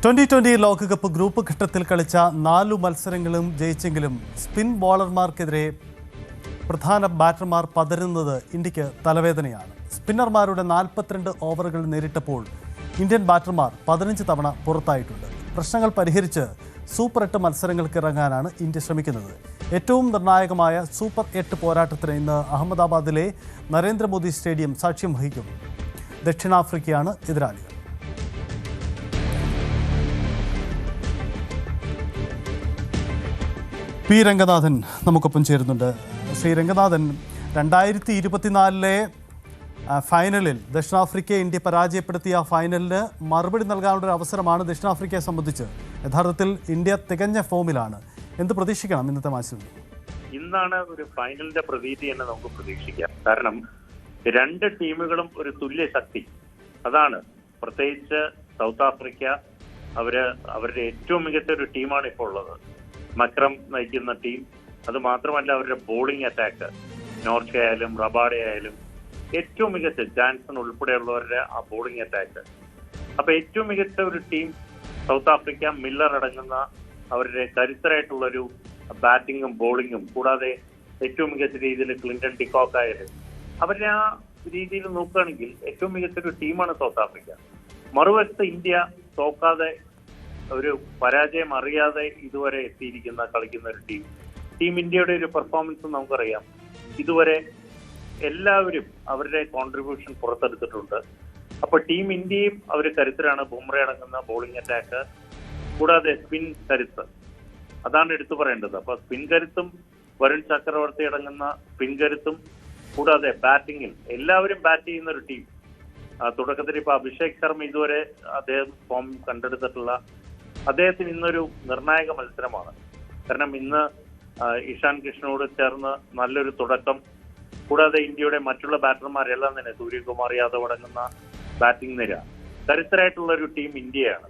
2020 ലോകകപ്പ് ഗ്രൂപ്പ് ഘട്ടത്തിൽ കളിച്ച 4 മത്സരങ്ങളും ജയിച്ചെങ്കിലും സ്പിൻ ബോളർമാർക്കെതിരെ പ്രധാന ബാറ്റർമാർ പതറുന്നത് ഇന്ത്യക്ക് തലവേദനയാണ്. സ്പിന്നർമാരുടെ 42 ഓവറുകൾ നേരിട്ടപ്പോൾ ഇന്ത്യൻ ബാറ്റർമാർ 15 തവണ പുറത്തായിട്ടുണ്ട്. പ്രശ്നങ്ങൾ പരിഹരിച്ച് സൂപ്പർ 8 മത്സരങ്ങൾക്ക് ഇറങ്ങാനാണ് ഇന്ത്യ ശ്രമിക്കുന്നത്. ഏറ്റവും നിർണായകമായ സൂപ്പർ 8 പോരാട്ടത്തിന് ഇന്ന് അഹമ്മദാബാദിലെ നരേന്ദ്രമോദി സ്റ്റേഡിയം സാക്ഷ്യം വഹിക്കും. ദക്ഷിണാഫ്രിക്കയാണ് എതിരാളികൾ. പി രംഗനാഥൻ നമുക്കൊപ്പം ചേരുന്നുണ്ട്. ശ്രീ രംഗനാഥൻ, 2024 ഫൈനലിൽ ദക്ഷിണാഫ്രിക്കയെ ഇന്ത്യ പരാജയപ്പെടുത്തിയ ഫൈനലിന് മറുപടി നൽകാനുള്ള അവസരമാണ് ദക്ഷിണാഫ്രിക്കയെ സംബന്ധിച്ച്. യഥാർത്ഥത്തിൽ ഇന്ത്യ തികഞ്ഞ ഫോമിലാണ്. എന്ത് പ്രതീക്ഷിക്കണം ഇന്നത്തെ മാച്ചിൽ? ഇന്നാണ് ഒരു ഫൈനലിന്റെ പ്രതീതി എന്ന് നമുക്ക് പ്രതീക്ഷിക്കാം. കാരണം രണ്ട് ടീമുകളും ഒരു തുല്യ ശക്തി, അതാണ്. പ്രത്യേകിച്ച് സൗത്ത് ആഫ്രിക്ക അവരുടെ ഏറ്റവും മികച്ച ഒരു ടീമാണ് ഇപ്പോൾ ഉള്ളത്. മക്രം നയിക്കുന്ന ടീം. അത് മാത്രമല്ല, അവരുടെ ബോളിംഗ് അറ്റാക്ക്, നോർക്കെ ആയാലും റബാഡെ ആയാലും ഏറ്റവും മികച്ച, ജാൻസൺ ഉൾപ്പെടെയുള്ളവരുടെ ആ ബോളിംഗ് അറ്റാക്ക്. അപ്പൊ ഏറ്റവും മികച്ച ഒരു ടീം സൗത്ത് ആഫ്രിക്ക. മില്ലർ അടങ്ങുന്ന അവരുടെ കരുത്തരായിട്ടുള്ളൊരു ബാറ്റിങ്ങും ബോളിങ്ങും, കൂടാതെ ഏറ്റവും മികച്ച രീതിയിൽ ക്ലിന്റൺ ഡിക്കോക്ക് ആയാലും അവരുടെ ആ രീതിയിൽ നോക്കുകയാണെങ്കിൽ ഏറ്റവും മികച്ചൊരു ടീമാണ് സൗത്ത് ആഫ്രിക്ക. മറുവശത്ത് ഇന്ത്യ തോക്കാതെ, ഒരു പരാജയം അറിയാതെ ഇതുവരെ എത്തിയിരിക്കുന്ന കളിക്കുന്ന ഒരു ടീം ഇന്ത്യയുടെ ഒരു പെർഫോമൻസ് നമുക്കറിയാം. ഇതുവരെ എല്ലാവരും അവരുടെ കോൺട്രിബ്യൂഷൻ പുറത്തെടുത്തിട്ടുണ്ട്. അപ്പൊ ടീം ഇന്ത്യയും അവർ കരുത്തരാണ്. ബുംറ അടങ്ങുന്ന ബോളിംഗ് അറ്റാക്ക്, കൂടാതെ സ്പിൻ കരുത്ത്, അതാണ് എടുത്തു പറയേണ്ടത്. അപ്പൊ സ്പിൻ കരുത്തും വരുൺ ചക്രവർത്തി അടങ്ങുന്ന സ്പിൻ കരുത്തും, കൂടാതെ ബാറ്റിങ്ങിൽ എല്ലാവരും ബാറ്റ് ചെയ്യുന്ന ഒരു ടീം. തുടക്കത്തിൽ ഇപ്പൊ അഭിഷേക് ശർമ്മ ഇതുവരെ അദ്ദേഹം ഫോം കണ്ടെടുത്തിട്ടുള്ള അദ്ദേഹത്തിന് ഇന്നൊരു നിർണായക മത്സരമാണ്. കാരണം ഇന്ന് ഇഷാൻ കിഷനോട് ചേർന്ന് നല്ലൊരു തുടക്കം, കൂടാതെ ഇന്ത്യയുടെ മറ്റുള്ള ബാറ്റർമാരെല്ലാം തന്നെ സൂര്യകുമാർ യാദവ് അടങ്ങുന്ന ബാറ്റിംഗ് നിര, കരുത്തരായിട്ടുള്ള ഒരു ടീം ഇന്ത്യയാണ്.